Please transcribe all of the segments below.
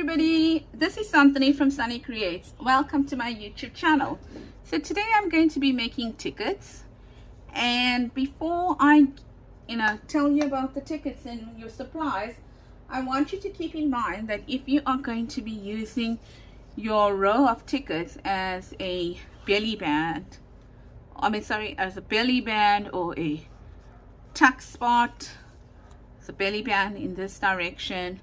everybody, this is Anthony from Sunny Creates. Welcome to my YouTube channel. So today I'm going to be making tickets, and before I tell you about the tickets and your supplies, I want you to keep in mind that if you are going to be using your row of tickets as a belly band, as a belly band or a tuck spot, it's a belly band in this direction,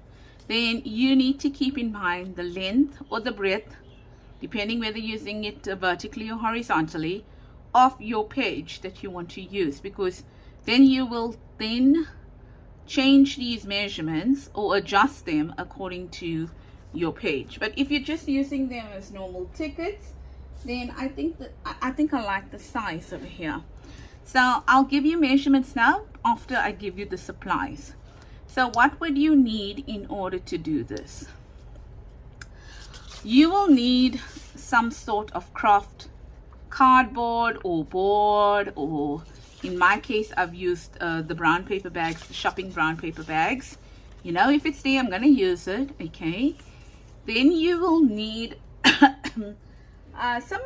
then you need to keep in mind the length or the breadth, depending whether you're using it vertically or horizontally, of your page that you want to use, because then you will then change these measurements or adjust them according to your page. But if you're just using them as normal tickets, then I think I like the size over here. So I'll give you measurements now after I give you the supplies. So what would you need in order to do this? You will need some sort of craft cardboard or board, or in my case I've used the brown paper bags, the shopping brown paper bags. You know, if it's there, I'm going to use it. Okay, then you will need some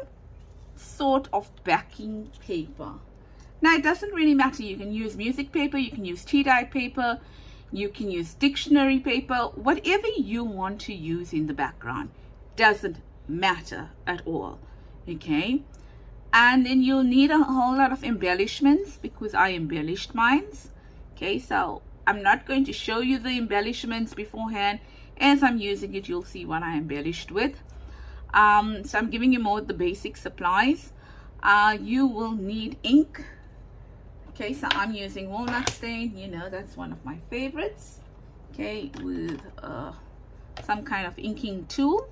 sort of backing paper. Now it doesn't really matter, you can use music paper, you can use tea-dye paper, you can use dictionary paper, whatever you want to use in the background, doesn't matter at all. Okay, and then you'll need a whole lot of embellishments, because I embellished mine. Okay, so I'm not going to show you the embellishments beforehand. As I'm using it, you'll see what I embellished with. So I'm giving you more the basic supplies. You will need ink. Okay, so I'm using walnut stain, you know, that's one of my favorites. Okay, with some kind of inking tool.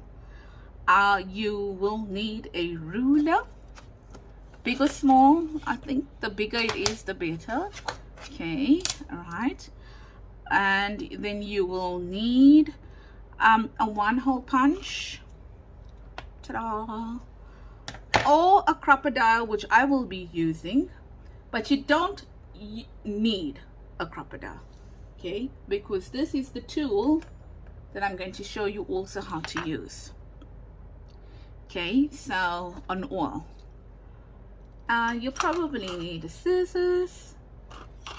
You will need a ruler, big or small. I think the bigger it is, the better. Okay, all right. And then you will need a 1-hole punch. Ta-da! Or a crocodile, which I will be using. But you don't need a crocodile, okay, because this is the tool that I'm going to show you also how to use. Okay, so on oil, you'll probably need scissors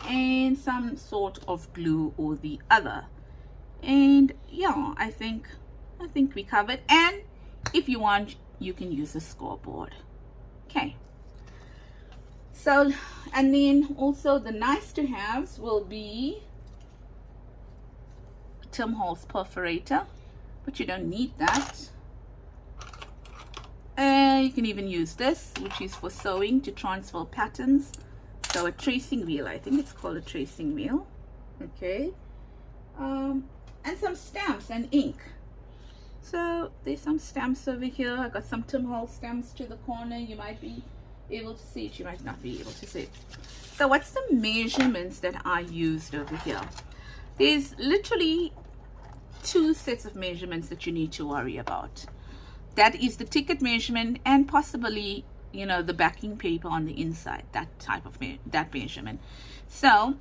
and some sort of glue or the other. And yeah, I think we covered. And if you want, you can use a scoreboard. Okay. So, and then also the nice to haves will be Tim Holtz perforator, but you don't need that. You can even use this, which is for sewing, to transfer patterns. So a tracing wheel, I think it's called a tracing wheel. Okay, and some stamps and ink. So there's some stamps over here. I got some Tim Holtz stamps to the corner. You might be able to see it, you might not be able to see it. So what's the measurements that I used over here? There's literally 2 sets of measurements that you need to worry about. That is the ticket measurement, and possibly, you know, the backing paper on the inside, that type of measurement. So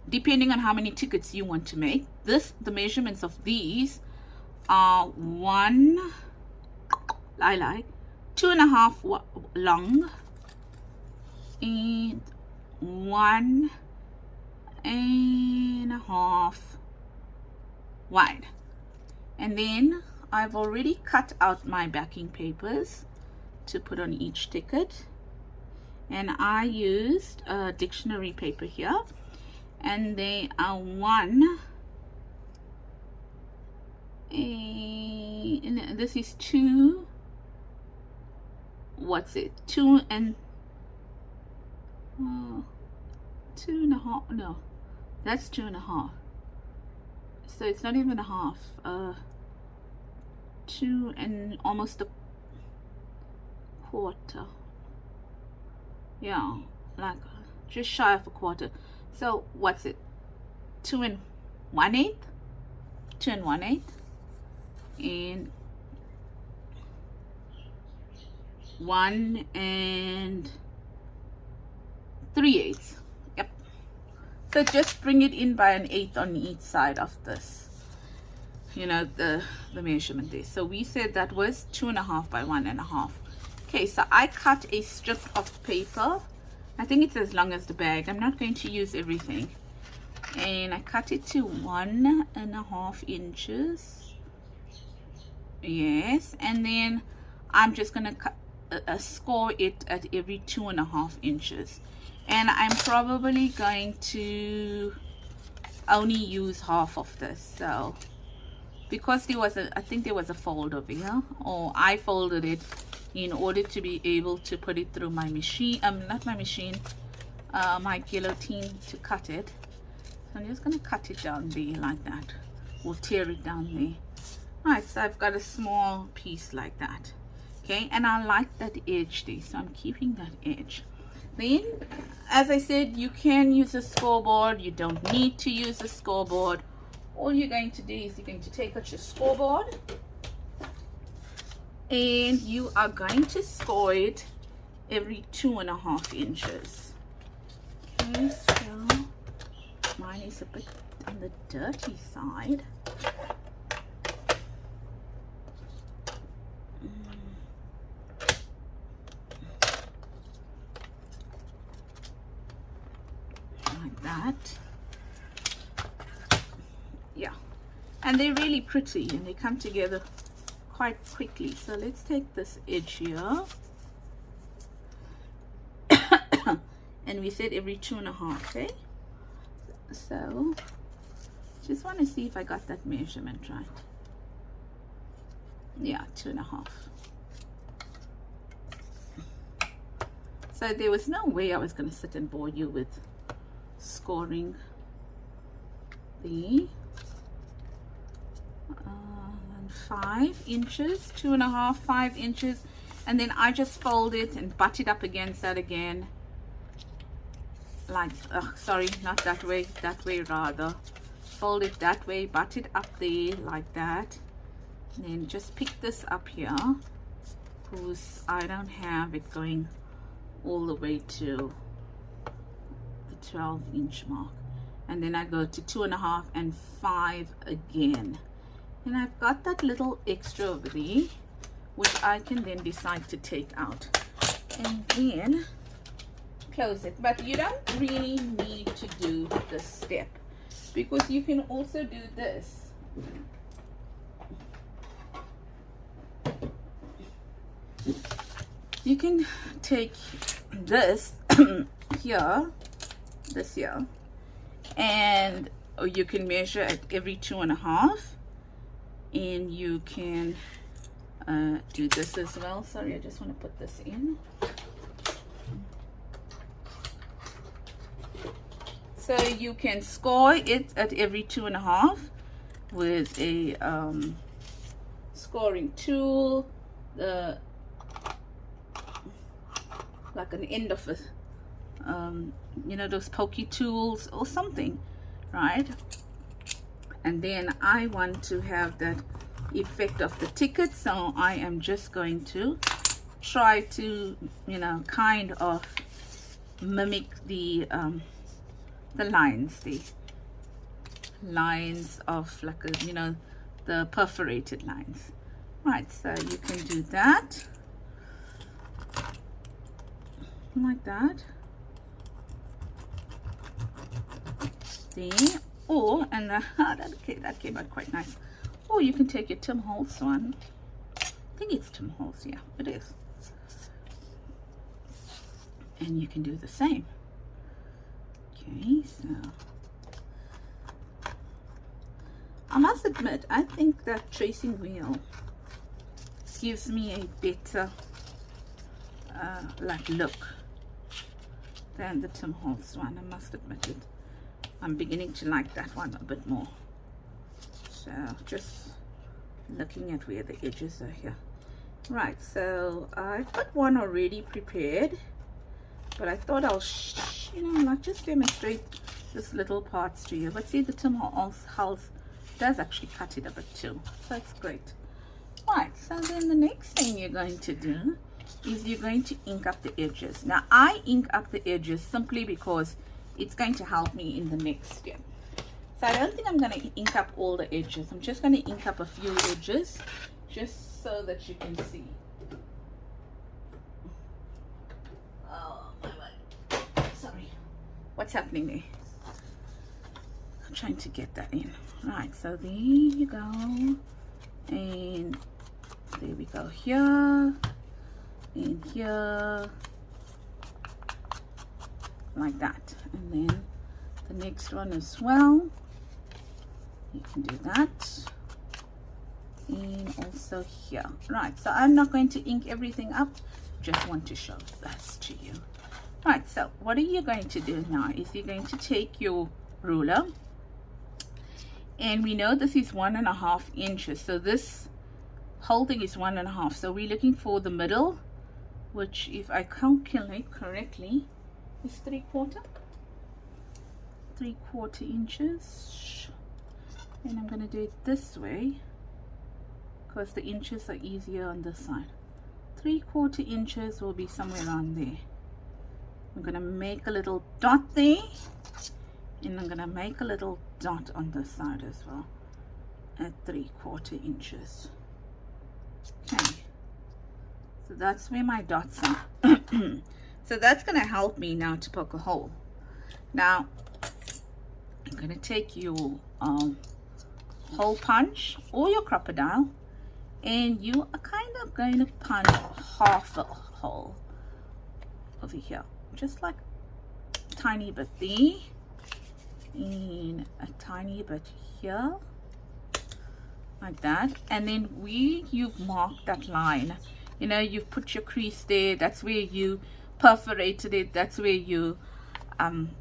depending on how many tickets you want to make, the measurements of these are 2.5 long and 1.5 wide. And then I've already cut out my backing papers to put on each ticket, and I used a dictionary paper here, and they are 1, and this is 2. What's it? 2 and 2.5. No, that's 2.5. So it's not even a half. 2 and almost a quarter. Yeah, like just shy of a quarter. So what's it? 2 and 1/8. 2 and 1/8, and 1 and 3/8. Yep. So just bring it in by 1/8 on each side of this. you know, the measurement there. So we said that was 2.5 by 1.5. Okay, so I cut a strip of paper. I think it's as long as the bag. I'm not going to use everything. And I cut it to 1.5 inches. Yes, and then I'm just gonna cut, score it at every 2.5 inches. And I'm probably going to only use half of this. So because there was I think there was a fold over here, or I folded it in order to be able to put it through my machine, not my machine, my guillotine to cut it. So I'm just going to cut it down there like that, or tear it down there. Alright, so I've got a small piece like that. Okay, and I like that edge there, so I'm keeping that edge. Then, as I said, you can use a scoreboard. You don't need to use a scoreboard. All you're going to do is you're going to take out your scoreboard and you are going to score it every 2.5 inches. Okay, so mine is a bit on the dirty side. Like that. Yeah, and they're really pretty and they come together quite quickly. So let's take this edge here and we said every 2.5. Okay, so just want to see if I got that measurement right. Yeah, 2.5. So there was no way I was going to sit and bore you with scoring the 5 inches, 2.5, 5 inches, and then I just fold it and butt it up against that again, like sorry, not that way, that way rather. Fold it that way, butt it up there like that, and then just pick this up here because I don't have it going all the way to the 12-inch mark, and then I go to 2.5 and 5 again. And I've got that little extra over there, which I can then decide to take out and then close it. But you don't really need to do this step because you can also do this. You can take this here, this here, and you can measure at every 2.5. And you can do this as well. Sorry, I just want to put this in. So you can score it at every 2.5 with a scoring tool, like an end of it, you know, those pokey tools or something, right? And then I want to have that effect of the ticket, so I am just going to try to, you know, kind of mimic the lines, of like a, you know, the perforated lines. Right, so you can do that like that there. Or, and that came out quite nice. Or you can take your Tim Holtz one. I think it's Tim Holtz, yeah, it is. And you can do the same. Okay, so I must admit, I think that tracing wheel gives me a better like look than the Tim Holtz one. I must admit it. I'm beginning to like that one a bit more. So just looking at where the edges are here. Right, so I've got one already prepared, but I thought I'll you know, not just demonstrate this little parts to you. But see, the Tim Holtz does actually cut it a bit too, so that's great. Right, so then the next thing you're going to do is you're going to ink up the edges. Now I ink up the edges simply because it's going to help me in the next step. So I don't think I'm going to ink up all the edges. I'm just going to ink up a few edges just so that you can see. Oh my God. Sorry. What's happening there? I'm trying to get that in. Right, so there you go. And there we go here. And here. Like that. And then the next one as well. You can do that. And also here. Right, so I'm not going to ink everything up. Just want to show this to you. Right, so what are you going to do now is you're going to take your ruler, and we know this is 1.5 inches, so this whole thing is 1.5, so we're looking for the middle, which if I calculate correctly is 3/4 inches. And I'm going to do it this way because the inches are easier on this side. 3/4 inches will be somewhere around there. I'm going to make a little dot there, and I'm going to make a little dot on this side as well at 3/4 inches. Okay, so that's where my dots are. So that's going to help me now to poke a hole. Now I'm going to take your hole punch or your crocodile, and you are kind of going to punch half a hole over here, just like a tiny bit there and a tiny bit here, like that. And then where you've marked that line, you know, you've put your crease there, that's where you perforated it, that's where you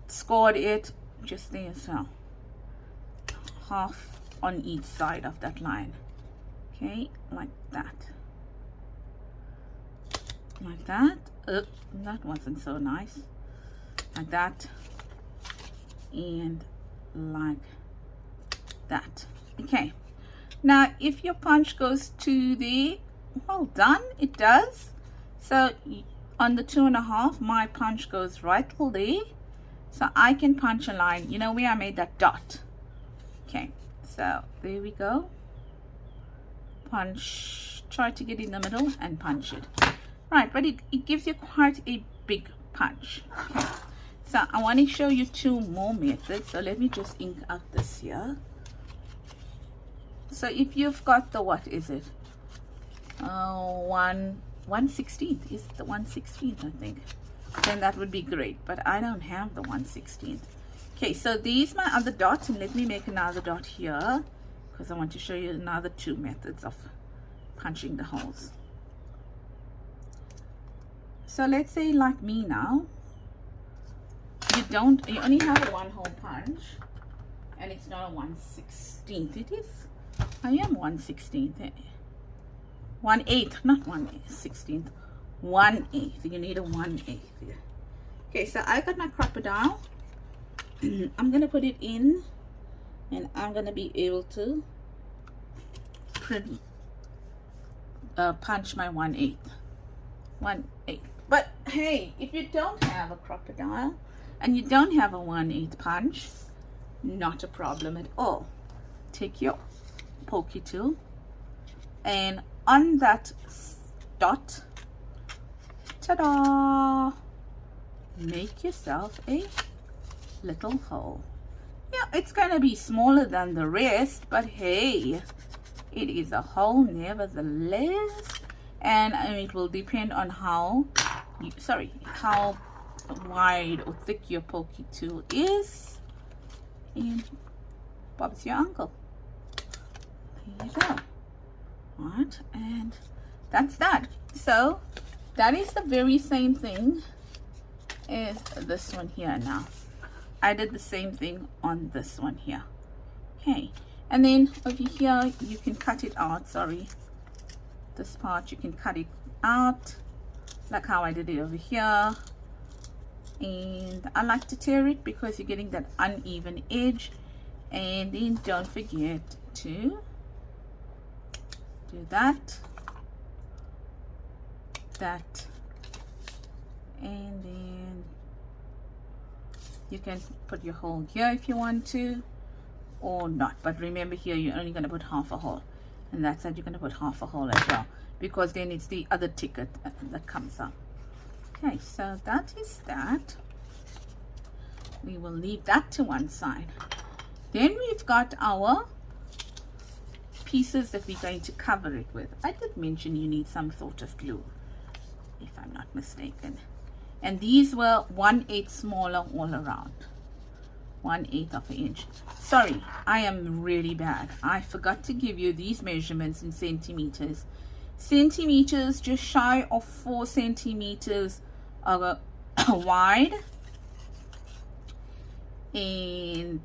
scored it, just there as well, half on each side of that line. Okay, like that, like that. That wasn't so nice. Like that, and like that. Okay, now if your punch goes to the, well done, it does. So on the 2.5, my punch goes right till there, so I can punch a line, you know, where I made that dot. Okay, so there we go. Punch, try to get in the middle and punch it. Right, but it gives you quite a big punch. Okay, so I want to show you 2 more methods. So let me just ink out this here. So if you've got the, what is it, 1/16th, is it the 1/16th, I think, then that would be great, but I don't have the 1/16th. Okay, so these my other dots, and let me make another dot here because I want to show you another 2 methods of punching the holes. So let's say like me now, you only have a 1 hole punch, and it's not a 1/16th. It is, I am 1/16th, 1/8, not 1/16th, 1/8. You need a 1/8 here. Okay, so I got my crocodile. I'm gonna put it in, and I'm gonna be able to punch my 1/8. 1/8. But hey, if you don't have a crocodile and you don't have a 1/8 punch, not a problem at all. Take your pokey tool, and on that dot, ta-da, make yourself a little hole. Yeah, it's gonna be smaller than the rest, but hey, it is a hole nevertheless. And it will depend on how wide or thick your pokey tool is. And Bob's your uncle. There you go. Right, and that's that. So that is the very same thing as this one here. Now I did the same thing on this one here. Okay, and then over here you can cut it out. Sorry, this part you can cut it out like how I did it over here. And I like to tear it because you're getting that uneven edge. And then don't forget to do that, and then you can put your hole here if you want to, or not. But remember here, you're only going to put half a hole, and that's that you're going to put half a hole as well, because then it's the other ticket that comes up. Okay, so that is that. We will leave that to one side. Then we've got our pieces that we're going to cover it with. I did mention you need some sort of glue, if I'm not mistaken. And these were 1/8 smaller all around. 1/8 of an inch. Sorry, I am really bad. I forgot to give you these measurements in centimeters. Centimeters, just shy of 4 centimeters wide, and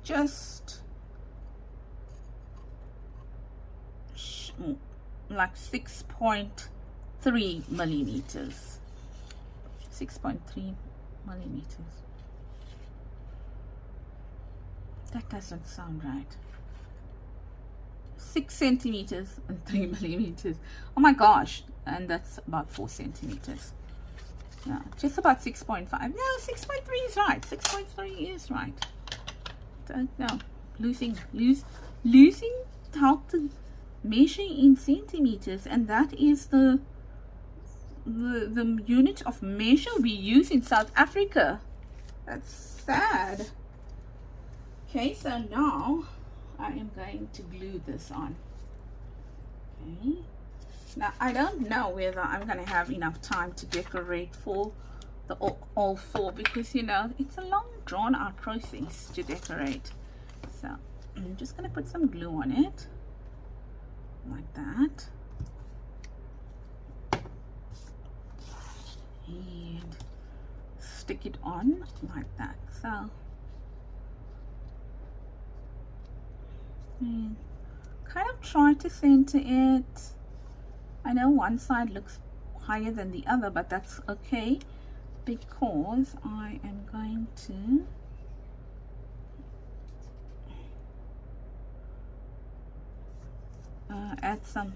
just like 6.3 millimeters. 6.3 millimeters. That doesn't sound right. 6 centimeters and 3 millimeters. Oh my gosh. And that's about 4 centimeters. Yeah, just about 6.5. No, 6.3 is right. 6.3 is right. Don't know. Losing how to measure in centimeters, and that is the unit of measure we use in South Africa. That's sad. Okay, so now I am going to glue this on. Okay. Now, I don't know whether I'm going to have enough time to decorate for the all 4, because, you know, it's a long, drawn-out process to decorate. So, I'm just going to put some glue on it, like that. And stick it on like that. So, and kind of try to center it. I know one side looks higher than the other, but that's okay, because I am going to add some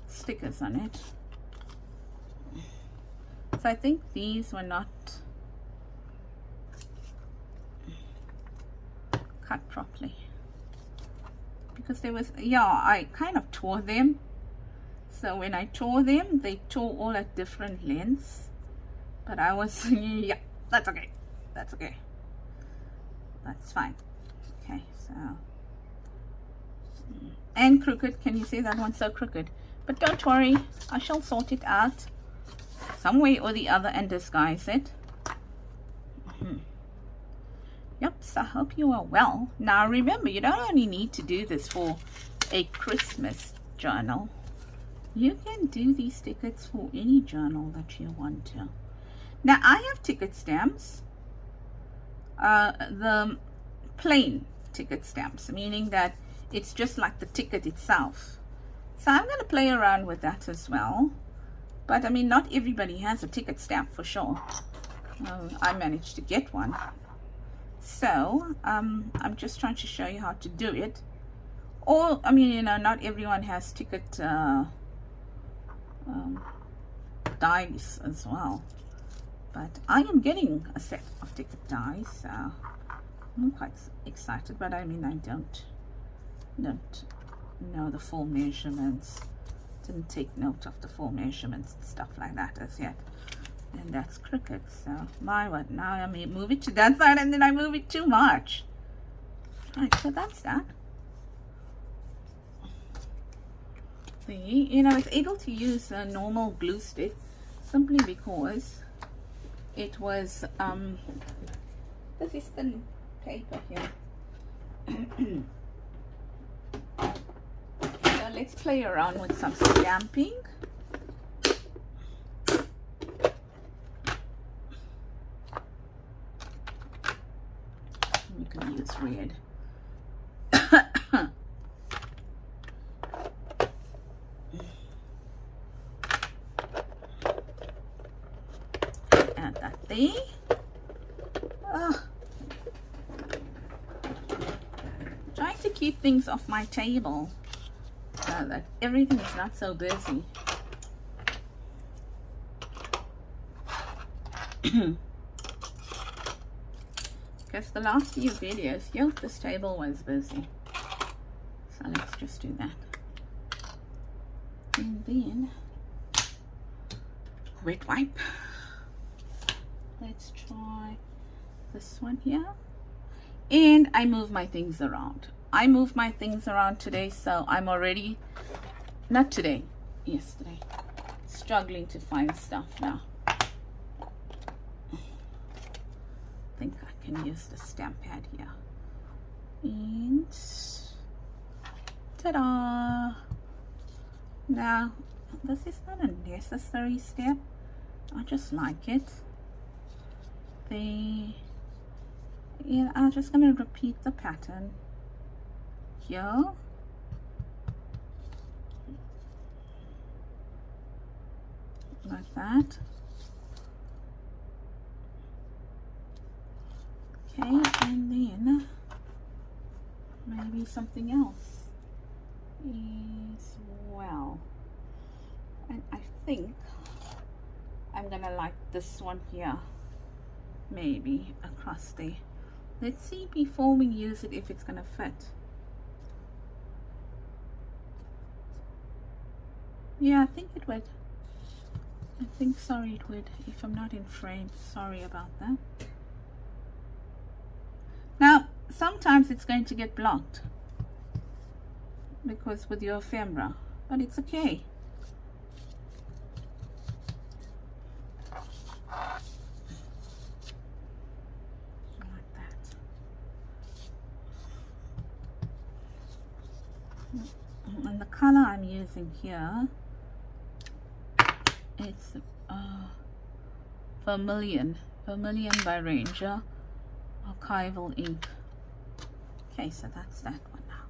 stickers on it. So I think these were not cut properly, because there was, yeah, I kind of tore them. So when I tore them, they tore all at different lengths. But I was, yeah, that's okay. That's okay. That's fine. Okay, so. And crooked. Can you see that one's so crooked? But don't worry. I shall sort it out some way or the other and disguise it. Yep, so I hope you are well. Now remember, you don't only need to do this for a Christmas journal. You can do these tickets for any journal that you want to. Now, I have ticket stamps, the plain ticket stamps, meaning that it's just like the ticket itself. So I'm going to play around with that as well. But, I mean, not everybody has a ticket stamp for sure. I managed to get one. So, I'm just trying to show you how to do it. Or, I mean, you know, not everyone has ticket dies as well, but I am getting a set of ticket dies, so I'm quite excited. But I mean, I don't know the full measurements, didn't take note of the full measurements and stuff like that as yet. And that's crooked, so my word, now I may move it to that side and then I move it too much. Right, so that's that. You know, I was able to use a normal glue stick simply because it was this is thin paper here. So let's play around with some stamping. You can use red. Add that there. Trying to keep things off my table so that everything is not so busy. because the last few videos, yo, this table was busy. So let's just do that. And then wet wipe. Let's try this one here. And I move my things around. I moved my things around today, so I'm already, not today, yesterday, struggling to find stuff now. I think I can use the stamp pad here. And ta-da! Now, this is not a necessary step. I just like it. And I'm just going to repeat the pattern here. Like that. Okay, and then maybe something else as well. And I think I'm gonna like this one here, maybe across there. Let's see before we use it if it's gonna fit. Yeah, I think it would. I think, sorry, it would. If I'm not in frame, sorry about that. Now, sometimes it's going to get blocked because with your ephemera, but it's okay. Like that. And the color I'm using here, it's Vermilion by Ranger Archival ink. Okay, so that's that one now.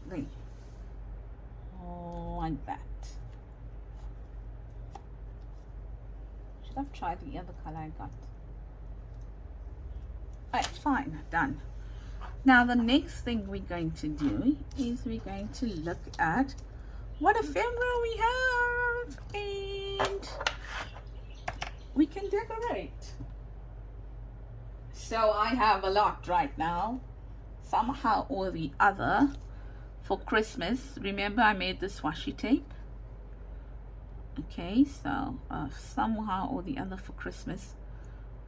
There. Like that. Should have tried the other color I got. Alright, fine, done. Now the next thing we're going to do is we're going to look at what ephemera we have, and we can decorate. So I have a lot right now, somehow or the other. For Christmas, remember I made this washi tape. Okay, so somehow or the other for Christmas,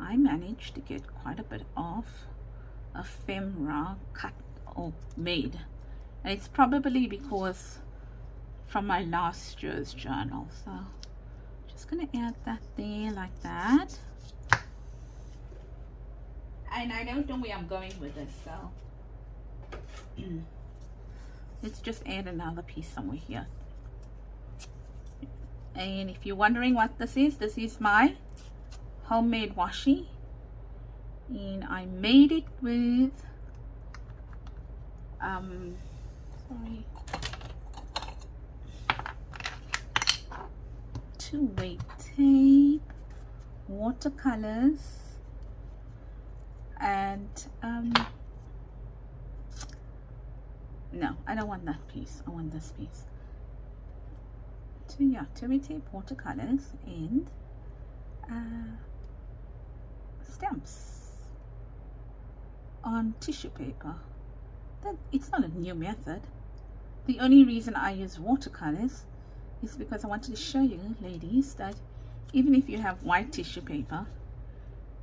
I managed to get quite a bit of ephemera cut or made, and it's probably because from my last year's journal. So just gonna add that there like that, and I don't know where I'm going with this, so let's just add another piece somewhere here. And if you're wondering what this is my homemade washi, and I made it with two-way tape, watercolors, and no, I don't want that piece, I want this piece. Two-way tape, watercolors, and stamps on tissue paper. It's not a new method. The only reason I use watercolors is because I wanted to show you, ladies, that even if you have white tissue paper,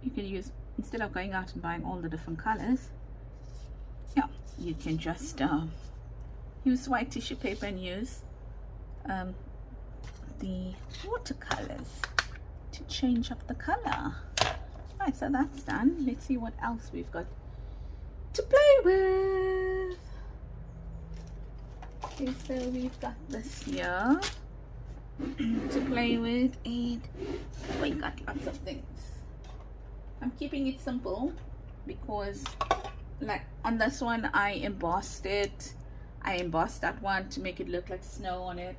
you can use, instead of going out and buying all the different colors, yeah, you can just use white tissue paper and use the watercolors to change up the color. Right, so that's done. Let's see what else we've got to play with. Okay, so we've got this here to play with, and we got lots of things. I'm keeping it simple because, like on this one, I embossed it. I embossed that one to make it look like snow on it.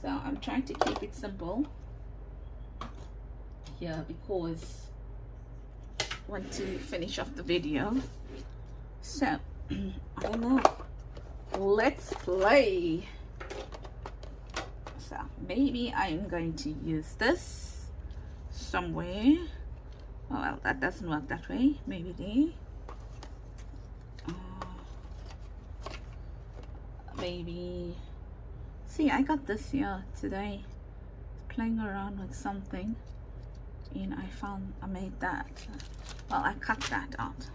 So I'm trying to keep it simple here because I want to finish off the video. So I don't know, let's play. So maybe I am going to use this somewhere. Oh well, that doesn't work that way. Maybe they maybe see, I got this here today playing around with something and I made that. Well, I cut that out.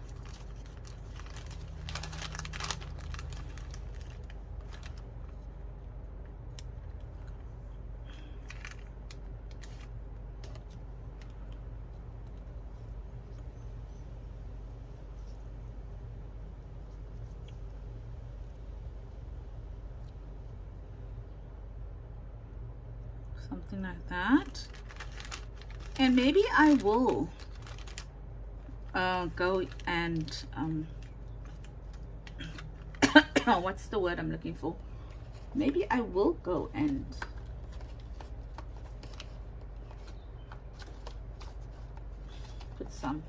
Something like that. And maybe I will go and what's the word I'm looking for? Maybe I will go and put some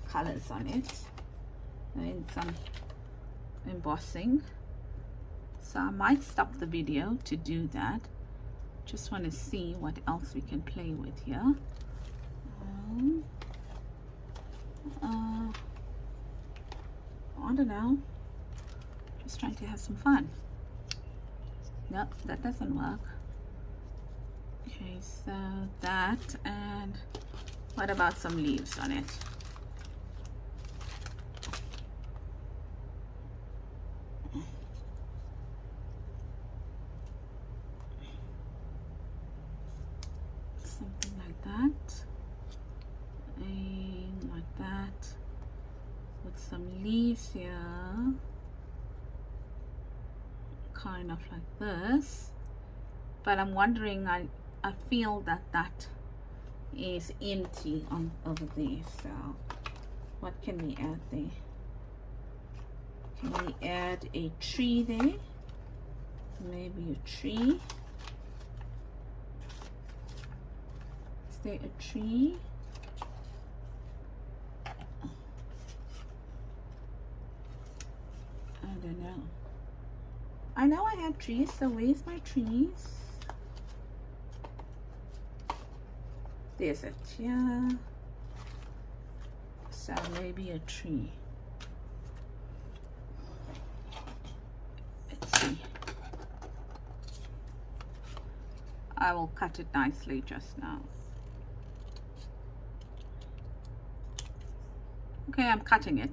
colors on it and some embossing. So I might stop the video to do that. Just want to see what else we can play with here. I don't know. Just trying to have some fun. Nope, that doesn't work. Okay, so that, and what about some leaves on it? Something like that, and like that, with some leaves here, kind of like this. But I'm wondering, I feel that that is empty on over there. So what can we add there? Can we add a tree there? Maybe a tree. Is there a tree? I don't know. I know I have trees, so where's my trees? There's it, yeah. So maybe a tree. Let's see. I will cut it nicely just now. Okay, I'm cutting it.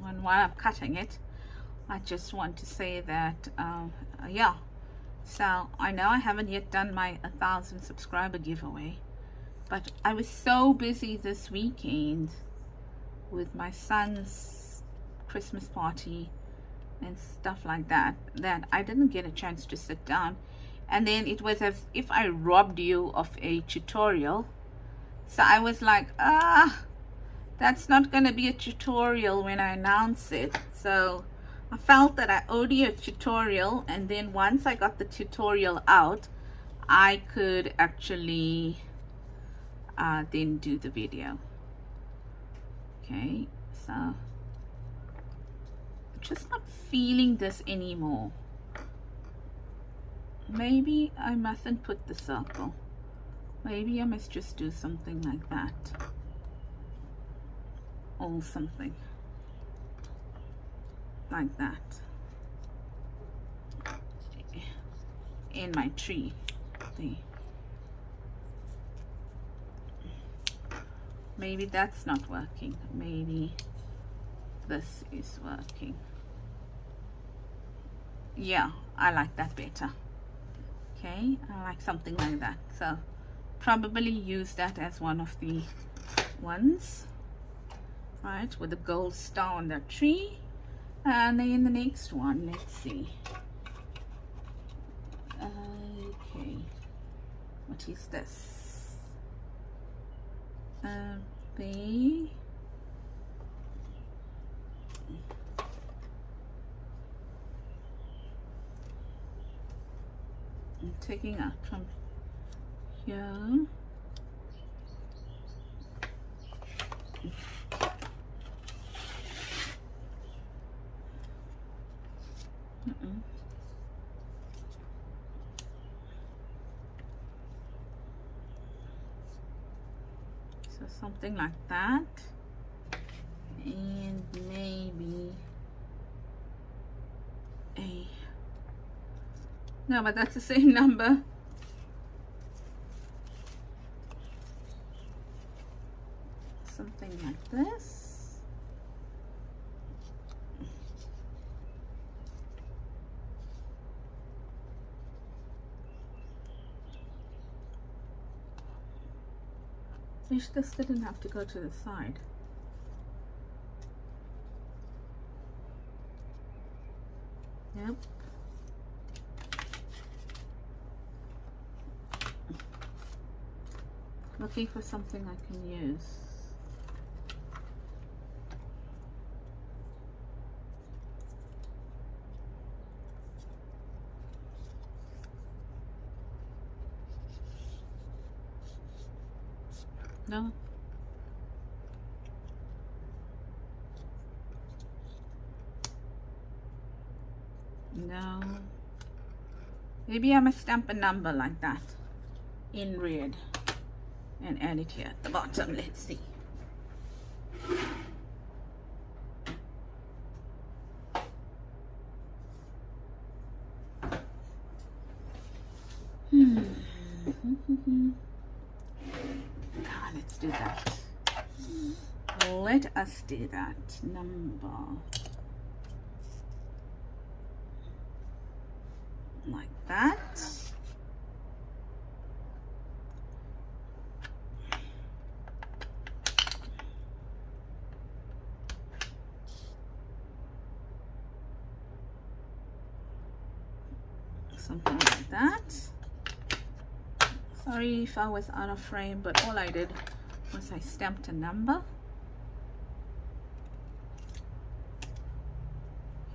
And while I'm cutting it, I just want to say that, yeah. So I know I haven't yet done my 1,000 subscriber giveaway. But I was so busy this weekend with my son's Christmas party and stuff like that, that I didn't get a chance to sit down. And then it was as if I robbed you of a tutorial. So I was like, that's not going to be a tutorial when I announce it. So I felt that I owed you a tutorial. And then once I got the tutorial out, I could actually then do the video. Okay, so I'm just not feeling this anymore. Maybe I mustn't put the circle. Maybe I must just do something like that, or something like that in my tree there. Maybe that's not working. Maybe this is working. Yeah, I like that better. Okay, I like something like that. So probably use that as one of the ones, right, with the gold star on the tree. And then the next one, let's see. Okay, what is this? B. I'm taking out from here. So something like that, and maybe a, no, but that's the same number. Something like this. Wish this didn't have to go to the side. Yep. Looking for something I can use. No. No. Maybe I must stamp a number like that in red and add it here at the bottom. Let's see. Let's do that. Let us do that. Number like that. Something like that. Sorry if I was out of frame, but all I did was I stamped a number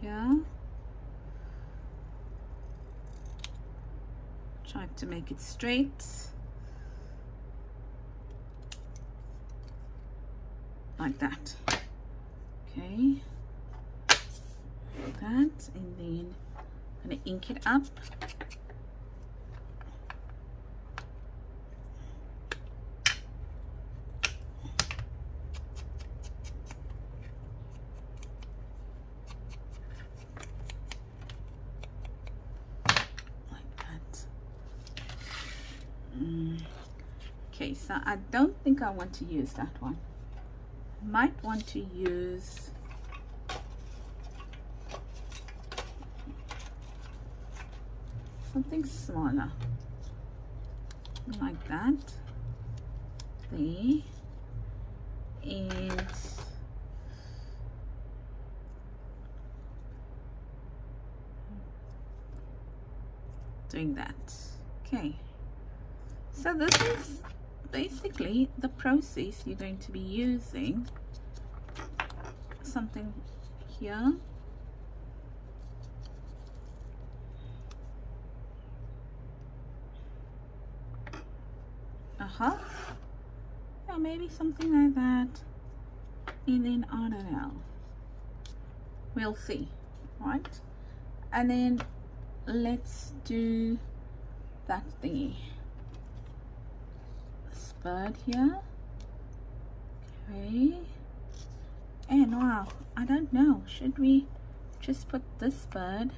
here. Tried to make it straight like that. Okay, like that, and then I'm gonna ink it up. Okay, so I don't think I want to use that one. Might want to use something smaller like that there, and doing that. Okay, so this is basically the process you're going to be using. Something here. Yeah, maybe something like that. And then I don't know. We'll see, right? And then let's do that thingy. Bird here. Okay, and wow, I don't know, should we just put this bird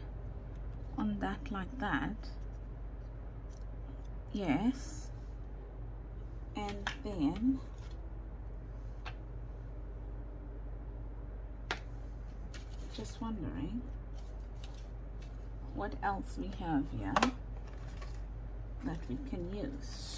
on that like that? Yes, and then just wondering what else we have here that we can use.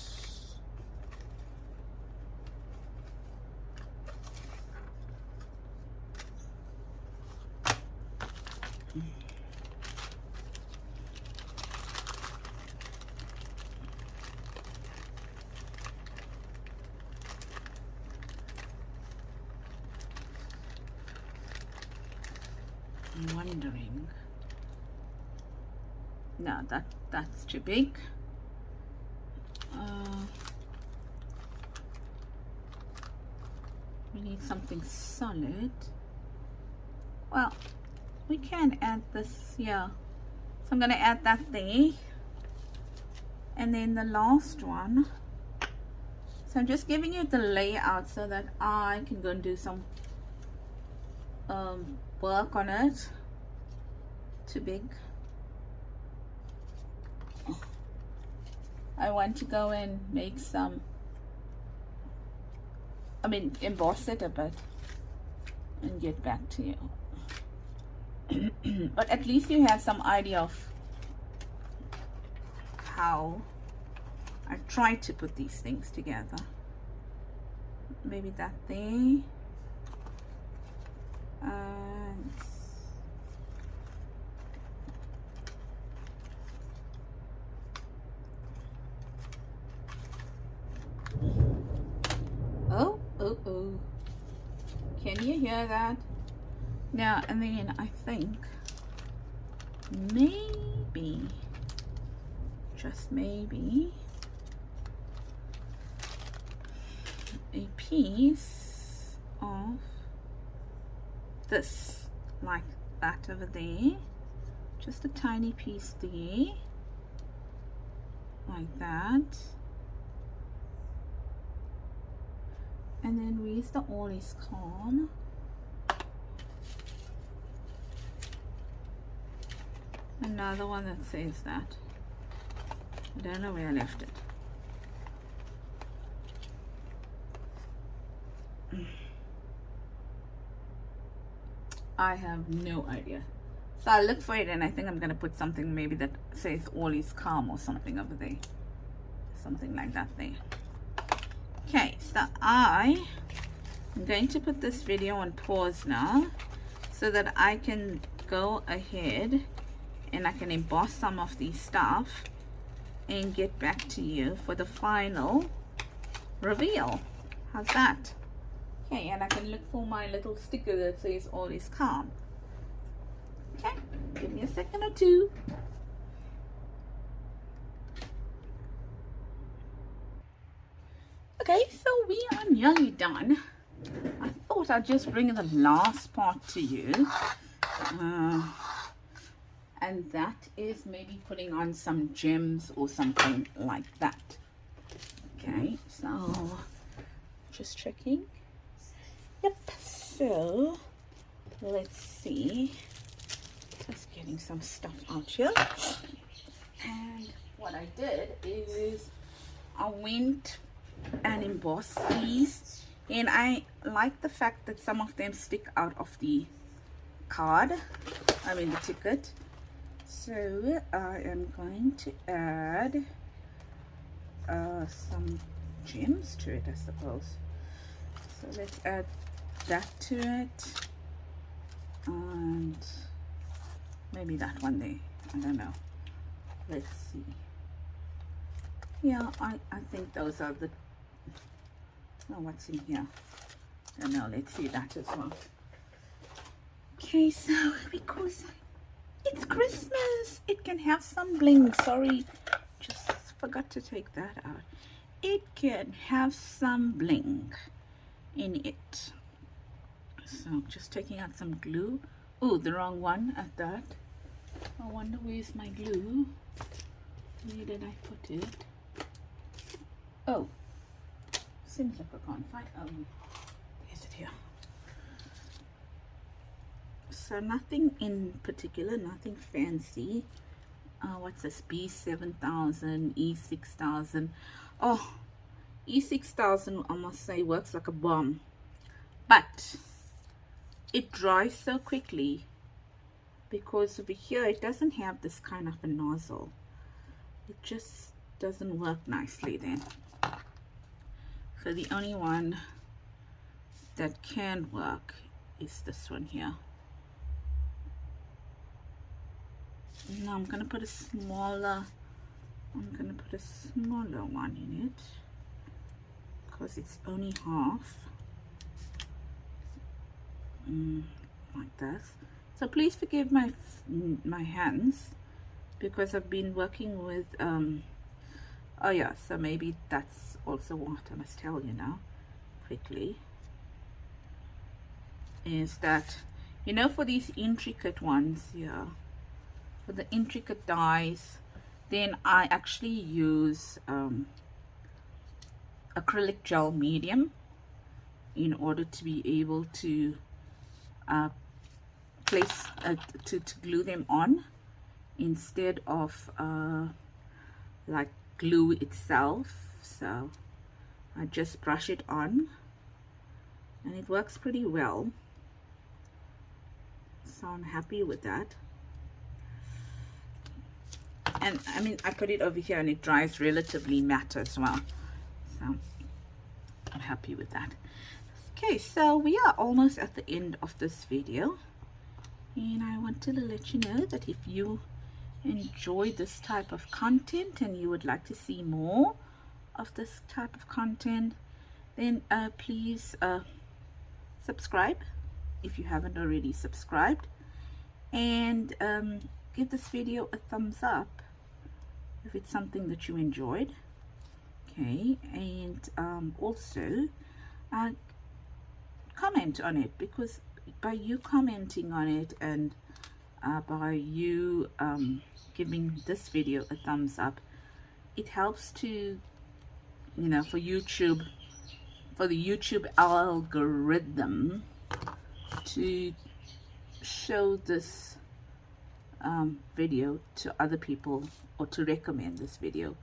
I'm wondering. No, that's too big. We need something solid. Well, we can add this here. So I'm going to add that there. And then the last one. So So I'm just giving you the layout so that I can go and do some work on it. Too big. I want to go and make some, emboss it a bit and get back to you. But at least you have some idea of how I try to put these things together. Maybe that there. Oh. Can you hear that? Now, and then I think maybe, just maybe, a piece of this, like that over there, just a tiny piece there, like that. And then where's the all is calm? Another one that says that. I don't know where I left it. I have no idea. So I'll look for it, and I think I'm going to put something maybe that says all is calm or something over there. Something like that there. Okay, so I'm going to put this video on pause now so that I can go ahead and I can emboss some of these stuff and get back to you for the final reveal. How's that? Okay, and I can look for my little sticker that says all is calm. Okay, give me a second or two. Okay, so we are nearly done. I thought I'd just bring the last part to you. And that is maybe putting on some gems or something like that. Okay, so just checking. Yep, so let's see. Just getting some stuff out here. And what I did is I went and embossed these, and I like the fact that some of them stick out of the card, the ticket. So I am going to add some gems to it, I suppose. So let's add that to it, and maybe that one there. I don't know. Let's see. Yeah, I think those are the, oh, what's in here? I don't know. Let's see that as well. Okay, so because it's Christmas, it can have some bling. Sorry, just forgot to take that out. It can have some bling in it. So I'm just taking out some glue. Oh, the wrong one at that. I wonder where's my glue. Where did I put it? Oh, seems like I can't find. Is it here? So nothing in particular, nothing fancy. What's this? B7000, E6000. Oh, E6000, I must say, works like a bomb, but it dries so quickly because over here it doesn't have this kind of a nozzle. It just doesn't work nicely then. So the only one that can work is this one here. Now I'm gonna put a smaller one in it because it's only half, like this. So please forgive my hands because I've been working with oh yeah, so maybe that's also what I must tell you now quickly, is that, you know, for these intricate ones here, for the intricate dies, then I actually use acrylic gel medium in order to be able to place to glue them on instead of like glue itself. So I just brush it on and it works pretty well, so I'm happy with that. And I mean, I put it over here and it dries relatively matte as well, so I'm happy with that. Okay, so we are almost at the end of this video, and I wanted to let you know that if you enjoy this type of content and you would like to see more of this type of content, then please subscribe if you haven't already subscribed, and give this video a thumbs up if it's something that you enjoyed. Okay, and also comment on it, because by you commenting on it and by you giving this video a thumbs up, it helps to, you know, for the YouTube algorithm to show this video to other people, or to recommend this video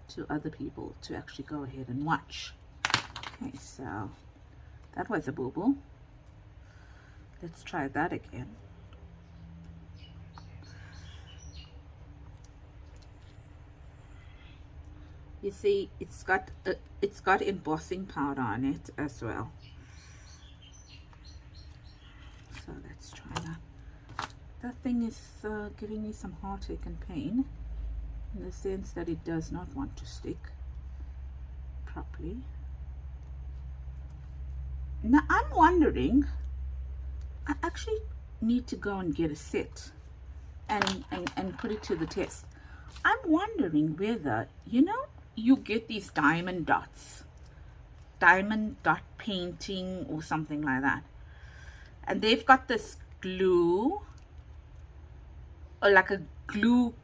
to other people to actually go ahead and watch. Okay, so that was a boo-boo. Let's try that again. You see, it's got embossing powder on it as well. So let's try that. That thing is giving me some heartache and pain, in the sense that it does not want to stick properly. Now I'm wondering, I actually need to go and get a set and put it to the test. I'm wondering whether, you know, you get these diamond dot painting or something like that, and they've got this glue, or like a glue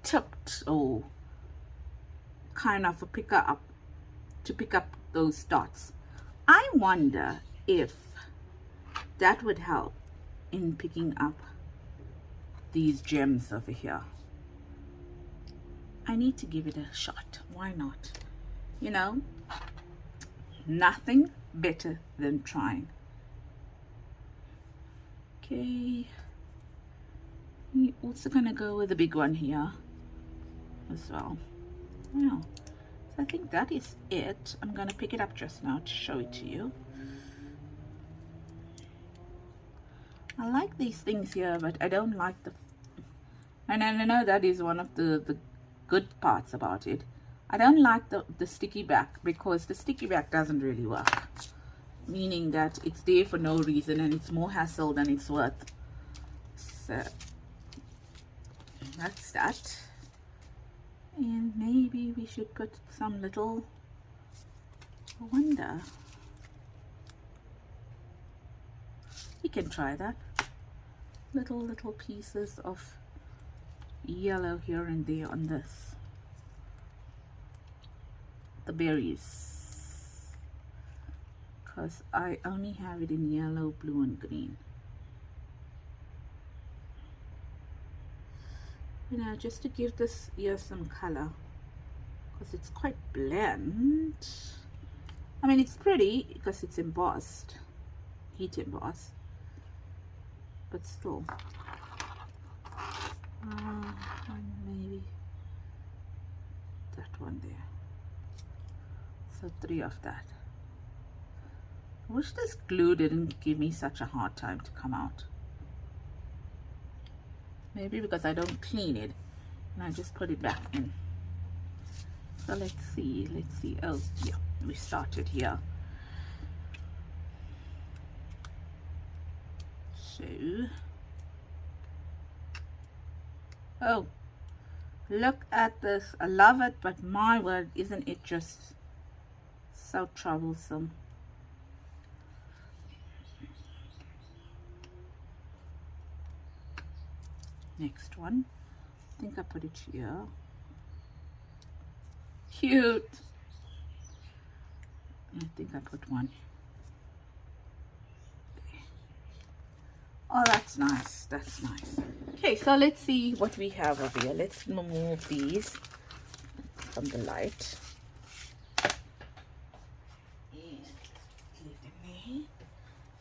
tipped, or kind of a picker up to pick up those dots. I wonder if that would help in picking up these gems over here. I need to give it a shot. Why not? You know, nothing better than trying. Okay, we're also gonna go with the big one here as well. Yeah, so I think that is it. I'm gonna pick it up just now to show it to you. I like these things here, but I don't like the, and I know that is one of the good parts about it. I don't like the sticky back, because the sticky back doesn't really work, meaning that it's there for no reason and it's more hassle than it's worth. So that's that. And maybe we should put some little, I wonder, we can try that, little pieces of yellow here and there on this, the berries, because I only have it in yellow, blue and green. You know, just to give this ear some color, because it's quite bland. I mean, it's pretty because it's embossed, heat embossed, but still. Maybe that one there. So 3 of that. I wish this glue didn't give me such a hard time to come out. Maybe because I don't clean it and I just put it back in. So let's see. Oh yeah, we started here. So, oh, look at this. I love it, but my word, isn't it just so troublesome? Next one, I think I put it here. Cute. I think I put one. Oh, that's nice. That's nice. Okay, so let's see what we have over here. Let's remove these from the light.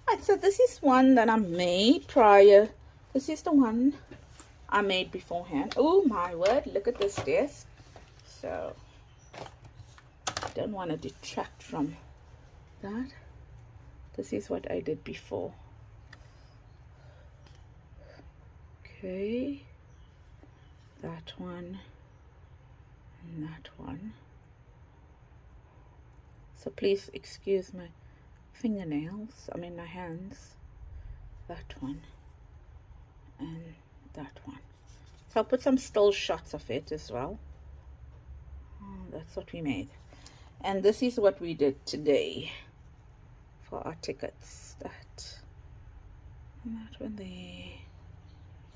Right, so this is one that I made prior. This is the one I made beforehand. Oh my word, look at this desk. So I don't want to detract from that. This is what I did before. Okay, that one and that one. So please excuse my fingernails, I mean my hands. That one and that one. So I'll put some still shots of it as well. Oh, that's what we made. And this is what we did today for our tickets. That and that one there.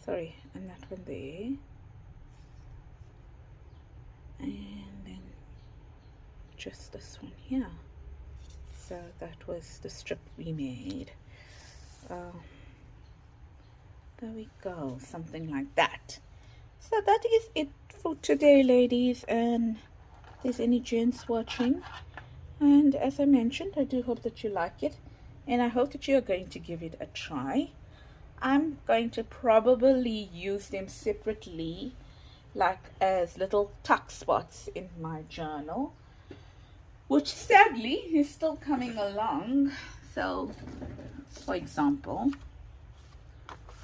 Sorry, and that one there. And then just this one here. So that was the strip we made. There we go, something like that. So that is it for today, ladies, and if there's any gents watching, and as I mentioned, I do hope that you like it, and I hope that you're going to give it a try. I'm going to probably use them separately, like as little tuck spots in my journal, which sadly is still coming along. So for example,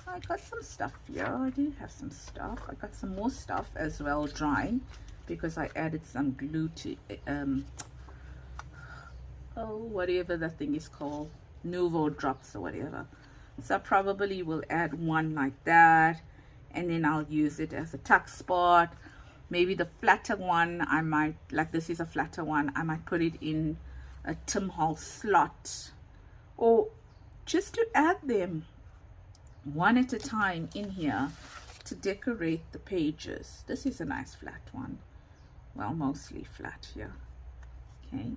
I got some stuff here. I do have some stuff. I got some more stuff as well drying because I added some glue to oh, whatever that thing is called, Nouveau drops or whatever. So I probably will add one like that, and then I'll use it as a tuck spot. Maybe the flatter one, I might, like this is a flatter one, I might put it in a Tim Hall slot, or just to add them one at a time in here to decorate the pages. This is a nice flat one, well, mostly flat here. Okay,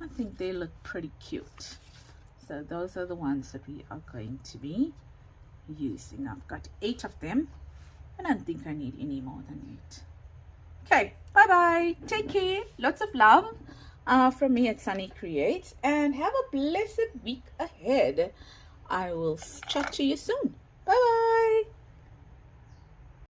I think they look pretty cute. So those are the ones that we are going to be using. I've got 8 of them, and I don't think I need any more than 8. Okay, bye bye, take care, lots of love from me at Sunny Creates, and have a blessed week ahead. I will chat to you soon. Bye bye.